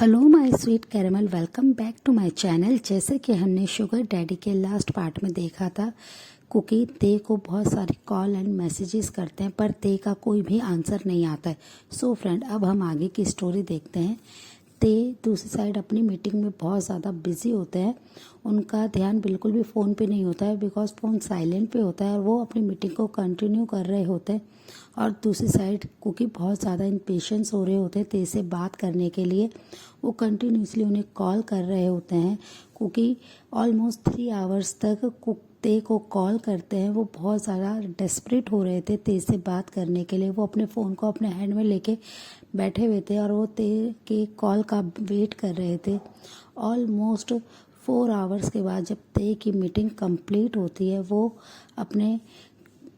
Hello my sweet caramel, welcome back to my channel. जैसे कि हमने शुगर डैडी के लास्ट पार्ट में देखा था, कुकी ते को बहुत सारे कॉल एंड मैसेजेस करते हैं पर ते का कोई भी आंसर नहीं आता है। सो फ्रेंड, अब हम आगे की स्टोरी देखते हैं। ते दूसरी साइड अपनी मीटिंग में बहुत ज़्यादा बिजी होते हैं। उनका ध्यान बिल्कुल भी फ़ोन पे नहीं होता है बिकॉज फ़ोन साइलेंट पे होता है और वो अपनी मीटिंग को कंटिन्यू कर रहे होते हैं। और दूसरी साइड कुकी बहुत ज़्यादा इम्पेशेंस हो रहे होते हैं ते से बात करने के लिए। वो कंटिन्यूसली उन्हें कॉल कर रहे होते हैं। कुकी ऑलमोस्ट 3 आवर्स तक ते को कॉल करते हैं। वो बहुत ज़्यादा डेस्परेट हो रहे थे ते से बात करने के लिए। वो अपने फ़ोन को अपने हैंड में लेके बैठे हुए थे और वो ते के कॉल का वेट कर रहे थे। ऑलमोस्ट 4 आवर्स के बाद जब ते की मीटिंग कंप्लीट होती है, वो अपने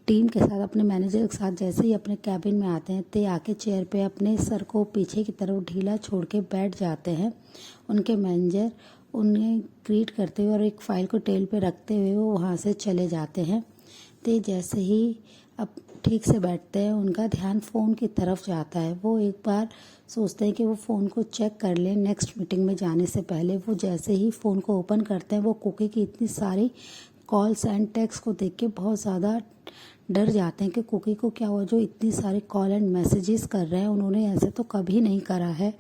टीम के साथ, अपने मैनेजर के साथ जैसे ही अपने कैबिन में आते हैं, ते आके चेयर पे अपने सर को पीछे की तरफ ढीला छोड़ के बैठ जाते हैं। उनके मैनेजर उन्हें ग्रीट करते हुए और एक फाइल को टेबल पे रखते हुए वो वहाँ से चले जाते हैं। ते जैसे ही अब ठीक से बैठते हैं, उनका ध्यान फ़ोन की तरफ जाता है। वो एक बार सोचते हैं कि वो फ़ोन को चेक कर लें नेक्स्ट मीटिंग में जाने से पहले। वो जैसे ही फ़ोन को ओपन करते हैं, वो कुकी की इतनी सारी कॉल्स एंड टेक्स्ट को देख के बहुत ज़्यादा डर जाते हैं कि कुकी को क्या हुआ जो इतनी सारे कॉल एंड मैसेजेस कर रहे हैं। उन्होंने ऐसे तो कभी नहीं करा है।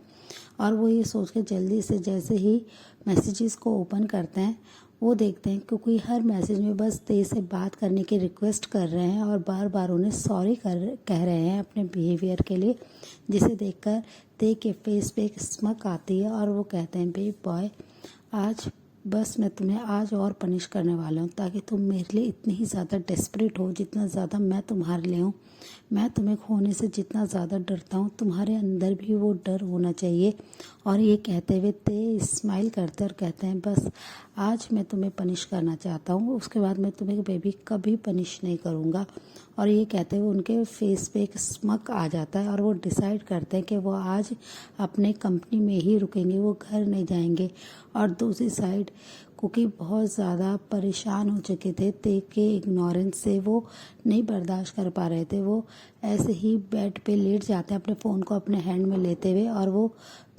और वो ये सोच के जल्दी से जैसे ही मैसेजेस को ओपन करते हैं, वो देखते हैं क्योंकि हर मैसेज में बस ते से बात करने की रिक्वेस्ट कर रहे हैं और बार बार उन्हें सॉरी कह रहे हैं अपने बिहेवियर के लिए, जिसे देखकर ते के फेस पे एक स्मक आती है और वो कहते हैं, बेबी बॉय, आज बस मैं तुम्हें आज और पनिश करने वाला हूँ ताकि तुम मेरे लिए इतनी ही ज़्यादा डेस्परेट हो जितना ज़्यादा मैं तुम्हारे लिए हूँ। मैं तुम्हें खोने से जितना ज़्यादा डरता हूँ, तुम्हारे अंदर भी वो डर होना चाहिए। और ये कहते हुए ते स्माइल करते और कहते हैं, बस आज मैं तुम्हें पनिश करना चाहता हूँ, उसके बाद मैं तुम्हें बेबी कभी पनिश नहीं करूँगा। और ये कहते हुए उनके फेस पे एक स्मक आ जाता है और वो डिसाइड करते हैं कि वो आज अपने कंपनी में ही रुकेंगे, वो घर नहीं जाएंगे। और दूसरी साइड कुकी बहुत ज़्यादा परेशान हो चुके थे ते के इग्नोरेंस से। वो नहीं बर्दाश्त कर पा रहे थे। वो ऐसे ही बेड पे लेट जाते हैं अपने फ़ोन को अपने हैंड में लेते हुए और वो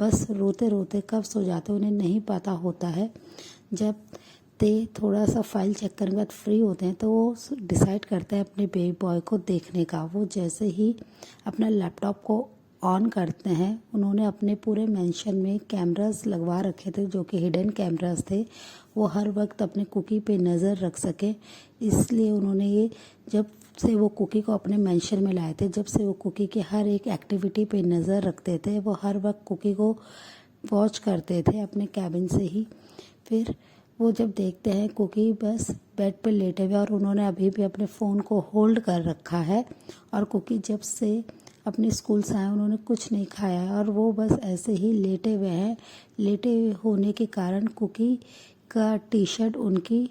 बस रोते रोते कब सो जाते उन्हें नहीं पता होता है। जब ते थोड़ा सा फाइल चेक करने के बाद फ्री होते हैं तो वो डिसाइड करते हैं अपने बेबी बॉय को देखने का। वो जैसे ही अपना लैपटॉप को ऑन करते हैं, उन्होंने अपने पूरे मेंशन में कैमरास लगवा रखे थे जो कि हिडन कैमरास थे। वो हर वक्त अपने कुकी पे नज़र रख सके, इसलिए उन्होंने ये, जब से वो कुकी को अपने मेंशन में लाए थे, जब से वो कुकी के हर एक एक्टिविटी पे नज़र रखते थे, वो हर वक्त कुकी को वॉच करते थे अपने कैबिन से ही। फिर वो जब देखते हैं कुकी बस बेड पे लेटे हुए और उन्होंने अभी भी अपने फ़ोन को होल्ड कर रखा है और कुकी जब से अपने स्कूल से आए उन्होंने कुछ नहीं खाया है और वो बस ऐसे ही लेटे हुए हैं। लेटे हुए होने के कारण कुकी का टी शर्ट उनकी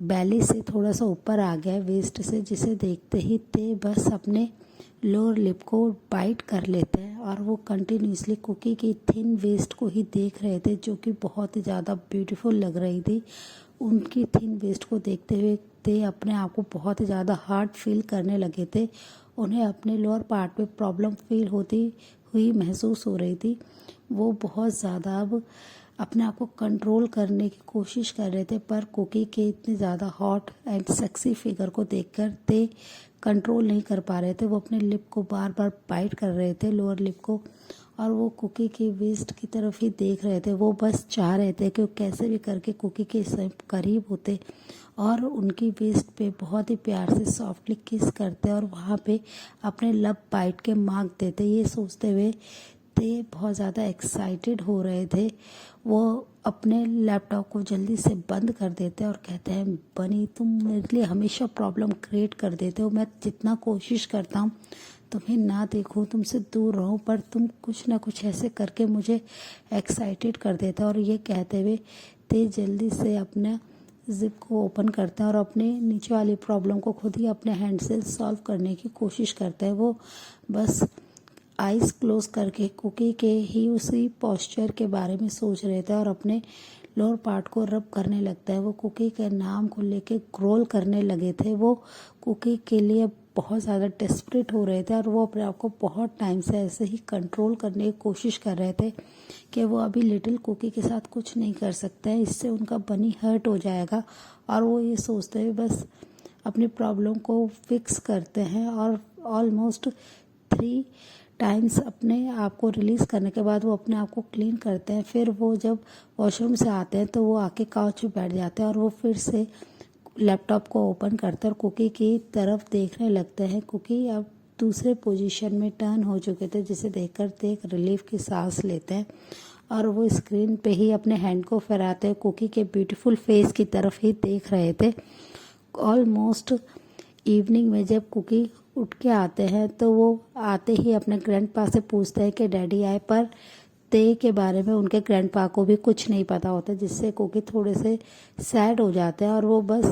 बैली से थोड़ा सा ऊपर आ गया है वेस्ट से, जिसे देखते ही ते बस अपने लोअर लिप को बाइट कर लेते हैं और वो कंटिन्यूसली कुकी की थिन वेस्ट को ही देख रहे थे जो कि बहुत ही ज़्यादा ब्यूटीफुल लग रही थी। उनकी थिन वेस्ट को देखते हुए ते अपने आप को बहुत ही ज़्यादा हार्ड फील करने लगे थे। उन्हें अपने लोअर पार्ट पे प्रॉब्लम फील होती हुई महसूस हो रही थी। वो बहुत ज़्यादा अब अपने आप को कंट्रोल करने की कोशिश कर रहे थे पर कुकी के इतने ज़्यादा हॉट एंड सेक्सी फिगर को देखकर ते कंट्रोल नहीं कर पा रहे थे। वो अपने लिप को बार बार बाइट कर रहे थे, लोअर लिप को, और वो कुकी के वेस्ट की तरफ ही देख रहे थे। वो बस चाह रहे थे कि वो कैसे भी करके कुकी के करीब होते और उनकी वेस्ट पे बहुत ही प्यार से सॉफ्टली किस करते और वहाँ पे अपने लब बाइट के मार्क देते। ये सोचते हुए ते बहुत ज़्यादा एक्साइटेड हो रहे थे। वो अपने लैपटॉप को जल्दी से बंद कर देते और कहते हैं, बनी, तुम मेरे लिए हमेशा प्रॉब्लम क्रिएट कर देते हो। मैं जितना कोशिश करता हूँ तुम्हें ना देखूँ, तुमसे दूर रहूँ, पर तुम कुछ ना कुछ ऐसे करके मुझे एक्साइटेड कर देते हो। और ये कहते हुए ते जल्दी से अपना जिप को ओपन करते हैं और अपने नीचे वाली प्रॉब्लम को खुद ही अपने हैंड से सॉल्व करने की कोशिश करते हैं। वो बस आइज़ क्लोज करके कुकी के ही उसी पॉस्चर के बारे में सोच रहे थे और अपने लोअर पार्ट को रब करने लगता है। वो कुकी के नाम को लेके ग्रोल करने लगे थे। वो कुकी के लिए बहुत ज़्यादा डेस्परेट हो रहे थे और वो अपने आप को बहुत टाइम से ऐसे ही कंट्रोल करने की कोशिश कर रहे थे कि वो अभी लिटिल कुकी के साथ कुछ नहीं कर सकते हैं, इससे उनका बनी हर्ट हो जाएगा। और वो ये सोचते हैं बस अपनी प्रॉब्लम को फिक्स करते हैं और ऑलमोस्ट 3 टाइम्स अपने आप को रिलीज़ करने के बाद वो अपने आप को क्लीन करते हैं। फिर वो जब वॉशरूम से आते हैं तो वो आके काउच पे बैठ जाते हैं और वो फिर से लैपटॉप को ओपन करते हैं और कुकी की तरफ देखने लगते हैं। कुकी अब दूसरे पोजीशन में टर्न हो चुके थे, जिसे देखकर ते एक रिलीफ की सांस लेते हैं और वो स्क्रीन पे ही अपने हैंड को फहराते हैं कुकी के ब्यूटीफुल फेस की तरफ ही देख रहे थे। ऑलमोस्ट इवनिंग में जब कुकी उठ के आते हैं तो वो आते ही अपने ग्रैंडपा से पूछते हैं कि डैडी आए, पर ते के बारे में उनके ग्रैंडपा को भी कुछ नहीं पता होता, जिससे कुकी थोड़े से सैड हो जाते हैं और वो बस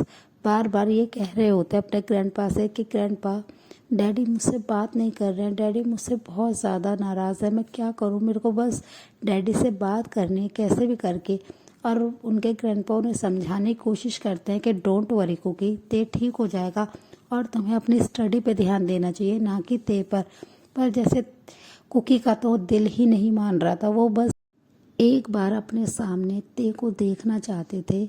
बार बार ये कह रहे होते हैं अपने ग्रैंडपा से कि ग्रैंडपा डैडी मुझसे बात नहीं कर रहे हैं, डैडी मुझसे बहुत ज़्यादा नाराज़ है, मैं क्या करूं, मेरे को बस डैडी से बात करनी है कैसे भी करके। और उनके ग्रैंडपा उन्हें समझाने की कोशिश करते हैं कि डोंट वरी कुकी, ते ठीक हो जाएगा और तुम्हें अपनी स्टडी पे ध्यान देना चाहिए, ना कि ते पर जैसे कुकी का तो दिल ही नहीं मान रहा था। वो बस एक बार अपने सामने ते को देखना चाहते थे।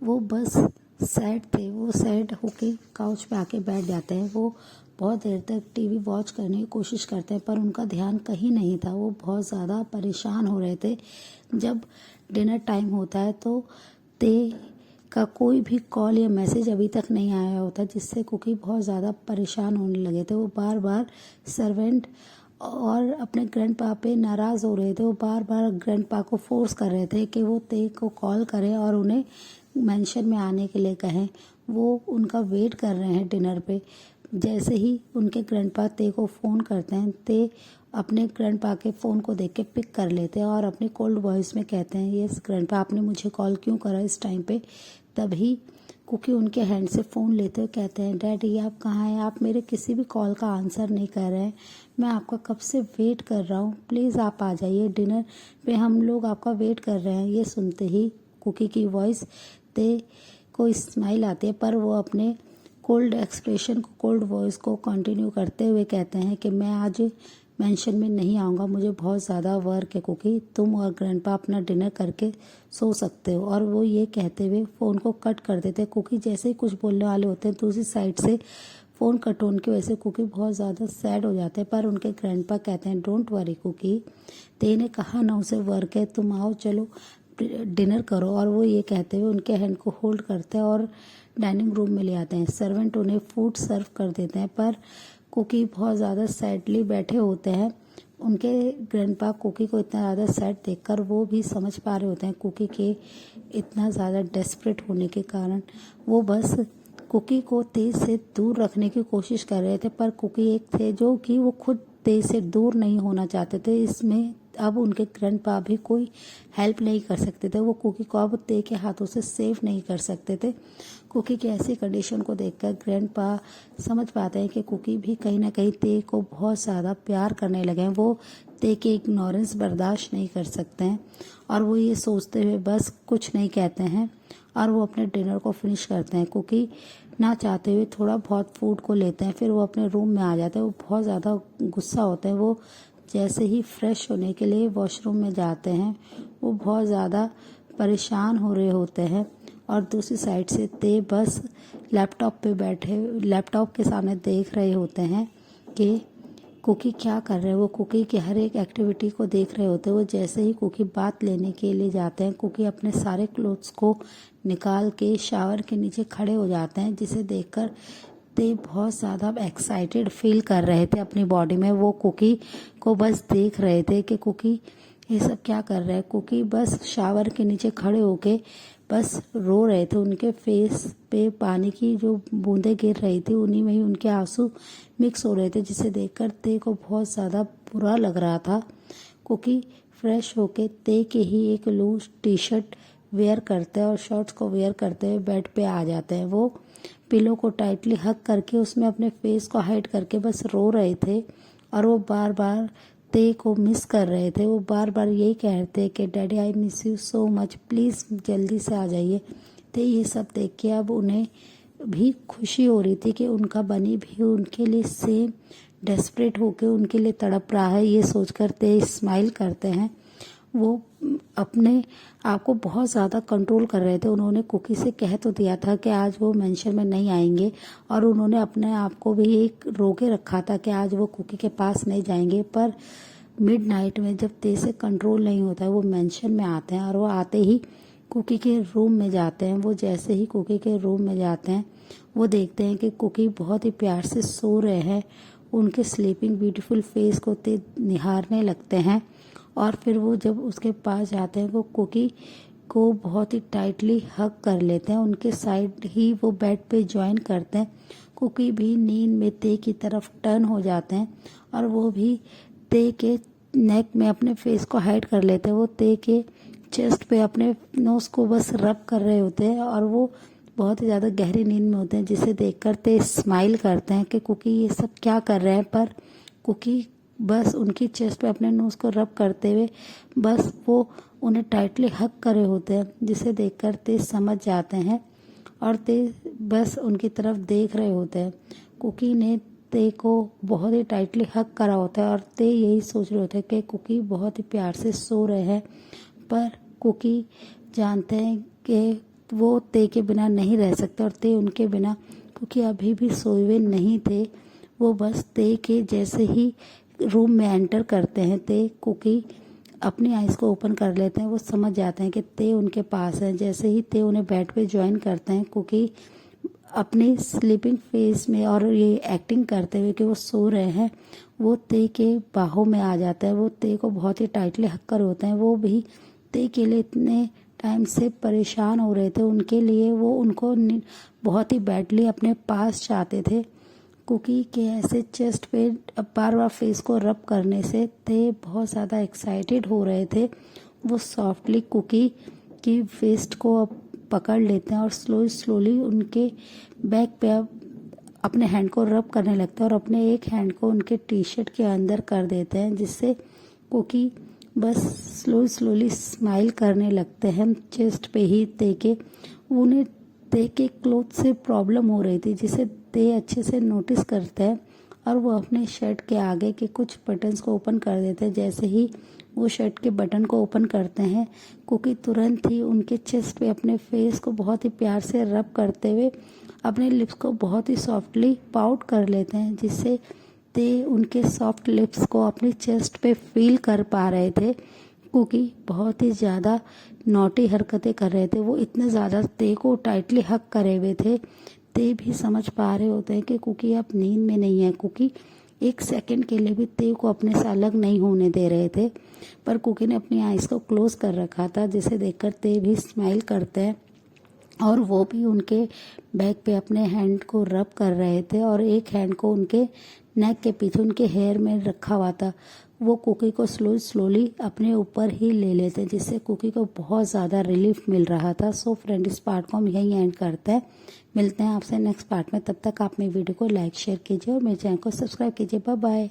वो बस सैड थे, वो सैड होके काउच पे आके बैठ जाते हैं। वो बहुत देर तक टीवी वॉच करने की कोशिश करते हैं पर उनका ध्यान कहीं नहीं था। वो बहुत ज़्यादा परेशान हो रहे थे। जब डिनर टाइम होता है तो ते का कोई भी कॉल या मैसेज अभी तक नहीं आया होता, जिससे कुकी बहुत ज़्यादा परेशान होने लगे थे। वो बार बार सर्वेंट और अपने ग्रैंडपा पे नाराज़ हो रहे थे। वो बार बार ग्रैंडपा को फोर्स कर रहे थे कि वो ते को कॉल करें और उन्हें मेंशन में आने के लिए कहें। वो उनका वेट कर रहे हैं डिनर पे। जैसे ही उनके ग्रैंडपा ते को फ़ोन करते हैं, ते अपने ग्रैंडपा के फ़ोन को देख के पिक कर लेते हैं और अपनी कोल्ड वॉइस में कहते हैं, यस ग्रैंडपा, आपने मुझे कॉल क्यों करा इस टाइम पे। तभी कुकी उनके हैंड से फ़ोन लेते हुए कहते हैं, डैडी आप कहाँ हैं, आप मेरे किसी भी कॉल का आंसर नहीं कर रहे हैं, मैं आपका कब से वेट कर रहा हूँ, प्लीज़ आप आ जाइए, डिनर पे हम लोग आपका वेट कर रहे हैं। ये सुनते ही कुकी की वॉइस ते को स्माइल आती है, पर वो अपने कोल्ड एक्सप्रेशन को, कोल्ड वॉइस को कंटिन्यू करते हुए कहते हैं कि मैं आज मेंशन में नहीं आऊँगा, मुझे बहुत ज़्यादा वर्क है कुकी, तुम और ग्रैंडपा अपना डिनर करके सो सकते हो। और वो ये कहते हुए फ़ोन को कट कर देते हैं। कुकी जैसे ही कुछ बोलने वाले होते हैं दूसरी साइड से फ़ोन कट होने की वजह से कुकी बहुत ज़्यादा सैड हो जाते हैं, पर उनके ग्रैंडपा कहते हैं, डोंट वरी कुकी, ते ने कहा ना उसे वर्क है, तुम आओ चलो डिनर करो। और वो ये कहते हुए उनके हैंड को होल्ड करते हैं और डाइनिंग रूम में ले आते हैं। सर्वेंट उन्हें फूड सर्व कर देते हैं, पर कुकी बहुत ज़्यादा सैडली बैठे होते हैं। उनके ग्रैंडपा कुकी को इतना ज़्यादा सैड देखकर वो भी समझ पा रहे होते हैं कुकी के इतना ज़्यादा डेस्परेट होने के कारण। वो बस कुकी को तेज से दूर रखने की कोशिश कर रहे थे, पर कुकी एक थे जो कि वो खुद तेज से दूर नहीं होना चाहते थे। इसमें अब उनके ग्रैंडपा भी कोई हेल्प नहीं कर सकते थे। वो कुकी को अब ते के हाथों से सेव नहीं कर सकते थे। कुकी की ऐसी कंडीशन को देखकर ग्रैंडपा समझ पाते हैं कि कुकी भी कहीं ना कहीं ते को बहुत ज़्यादा प्यार करने लगे हैं। वो ते की इग्नोरेंस बर्दाश्त नहीं कर सकते हैं और वो ये सोचते हुए बस कुछ नहीं कहते हैं और वो अपने डिनर को फिनिश करते हैं। कुकी ना चाहते हुए थोड़ा बहुत फूड को लेते हैं, फिर वो अपने रूम में आ जाते हैं। वो बहुत ज़्यादा गुस्सा होते हैं। वो जैसे ही फ्रेश होने के लिए वॉशरूम में जाते हैं, वो बहुत ज़्यादा परेशान हो रहे होते हैं और दूसरी साइड से ते बस लैपटॉप पे बैठे लैपटॉप के सामने देख रहे होते हैं कि कुकी क्या कर रहे हैं। वो कुकी की हर एक एक्टिविटी को देख रहे होते हैं। वो जैसे ही कुकी बात लेने के लिए जाते हैं, कुकी अपने सारे क्लोथ्स को निकाल के शावर के नीचे खड़े हो जाते हैं, जिसे देखकर ते बहुत ज़्यादा एक्साइटेड फील कर रहे थे अपनी बॉडी में। वो कुकी को बस देख रहे थे कि कुकी ये सब क्या कर रहा है। कुकी बस शावर के नीचे खड़े होके बस रो रहे थे। उनके फेस पे पानी की जो बूंदें गिर रही थी, उन्हीं में ही उनके आंसू मिक्स हो रहे थे, जिसे देखकर ते को बहुत ज़्यादा बुरा लग रहा था। कुकी फ्रेश होके ते के ही एक लूज टी शर्ट वेयर करते हैं और शॉर्ट्स को वेयर करते हुए बेड पे आ जाते हैं। वो पिलो को टाइटली हग करके उसमें अपने फेस को हाइड करके बस रो रहे थे और वो बार बार ते को मिस कर रहे थे। वो बार बार यही कह रहे थे कि daddy I miss you so much, please जल्दी से आ जाइए। ते ये सब देख के अब उन्हें भी खुशी हो रही थी कि उनका बनी भी उनके लिए सेम डेस्परेट होके उनके लिए तड़प रहा है। ये सोचकर ते स्माइल करते हैं। वो अपने आप को बहुत ज़्यादा कंट्रोल कर रहे थे। उन्होंने कुकी से कह तो दिया था कि आज वो मेंशन में नहीं आएंगे, और उन्होंने अपने आप को भी एक रोके रखा था कि आज वो कुकी के पास नहीं जाएंगे। पर मिडनाइट में जब ते से कंट्रोल नहीं होता है, वो मेंशन में आते हैं और वो आते ही कुकी के रूम में जाते हैं। वो जैसे ही कुकी के रूम में जाते हैं, वो देखते हैं कि कुकी बहुत ही प्यार से सो रहे हैं। उनके स्लीपिंग ब्यूटीफुल फेस को ते निहारने लगते हैं, और फिर वो जब उसके पास जाते हैं, वो कुकी को बहुत ही टाइटली हग कर लेते हैं। उनके साइड ही वो बेड पे ज्वाइन करते हैं। कुकी भी नींद में ते की तरफ टर्न हो जाते हैं, और वो भी ते के नेक में अपने फेस को हाइड कर लेते हैं। वो ते के चेस्ट पे अपने नोज को बस रब कर रहे होते हैं, और वो बहुत ही ज़्यादा गहरी नींद में होते हैं, जिसे देखकर ते स्माइल करते हैं कि कुकी ये सब क्या कर रहे हैं। पर कुकी बस उनकी चेस्ट पे अपने नोज को रब करते हुए बस वो उन्हें टाइटली हग कर रहे होते हैं, जिसे देखकर ते समझ जाते हैं, और ते बस उनकी तरफ देख रहे होते हैं। कुकी ने ते को बहुत ही टाइटली हग करा होता है, और ते यही सोच रहे होते हैं कि कुकी बहुत ही प्यार से सो रहे हैं। पर कुकी जानते हैं कि वो ते के बिना नहीं रह सकते, और ते उनके बिना, क्योंकि अभी भी सोए हुए नहीं थे। वो बस ते के जैसे ही रूम में एंटर करते हैं, ते कुकी अपनी आइज़ को ओपन कर लेते हैं। वो समझ जाते हैं कि ते उनके पास है। जैसे ही ते उन्हें बेड पे ज्वाइन करते हैं, कुकी अपनी स्लीपिंग फेस में और ये एक्टिंग करते हुए कि वो सो रहे हैं, वो ते के बाहों में आ जाता है। वो ते को बहुत ही टाइटली हक कर होते हैं। वो भी ते के लिए इतने टाइम से परेशान हो रहे थे, उनके लिए वो उनको बहुत ही बैडली अपने पास चाहते थे। कुकी के ऐसे चेस्ट पे बार बार फेस को रब करने से ते बहुत ज़्यादा एक्साइटेड हो रहे थे। वो सॉफ्टली कुकी की वेस्ट को पकड़ लेते हैं, और स्लोली उनके बैक पे अपने हैंड को रब करने लगते हैं, और अपने एक हैंड को उनके टी शर्ट के अंदर कर देते हैं, जिससे कुकी बस स्लोली स्माइल करने लगते हैं। चेस्ट पे ही ते के उन्हें ते के क्लोथ से प्रॉब्लम हो रही थी, जिसे ते अच्छे से नोटिस करते हैं, और वो अपने शर्ट के आगे के कुछ बटन्स को ओपन कर देते हैं। जैसे ही वो शर्ट के बटन को ओपन करते हैं, कुकी तुरंत ही उनके चेस्ट पे अपने फेस को बहुत ही प्यार से रब करते हुए अपने लिप्स को बहुत ही सॉफ्टली पाउट कर लेते हैं, जिससे ते उनके सॉफ्ट लिप्स को अपनी चेस्ट पे फील कर पा रहे थे। कुकी बहुत ही ज़्यादा नॉटी हरकतें कर रहे थे। वो इतने ज़्यादा ते को टाइटली हग करे हुए थे। ते भी समझ पा रहे होते हैं कि कुकी अब नींद में नहीं है। कुकी एक सेकंड के लिए भी ते को अपने से अलग नहीं होने दे रहे थे, पर कुकी ने अपनी आइज़ को क्लोज कर रखा था, जिसे देखकर ते भी स्माइल करते हैं, और वो भी उनके बैक पे अपने हैंड को रब कर रहे थे, और एक हैंड को उनके नेक के पीछे उनके हेयर में रखा हुआ था। वो कुकी को स्लोली अपने ऊपर ही ले लेते हैं, जिससे कुकी को बहुत ज़्यादा रिलीफ मिल रहा था। सो फ्रेंड, इस पार्ट को हम यहीं एंड करते हैं। मिलते हैं आपसे नेक्स्ट पार्ट में। तब तक आप मेरी वीडियो को लाइक शेयर कीजिए और मेरे चैनल को सब्सक्राइब कीजिए। Bye bye.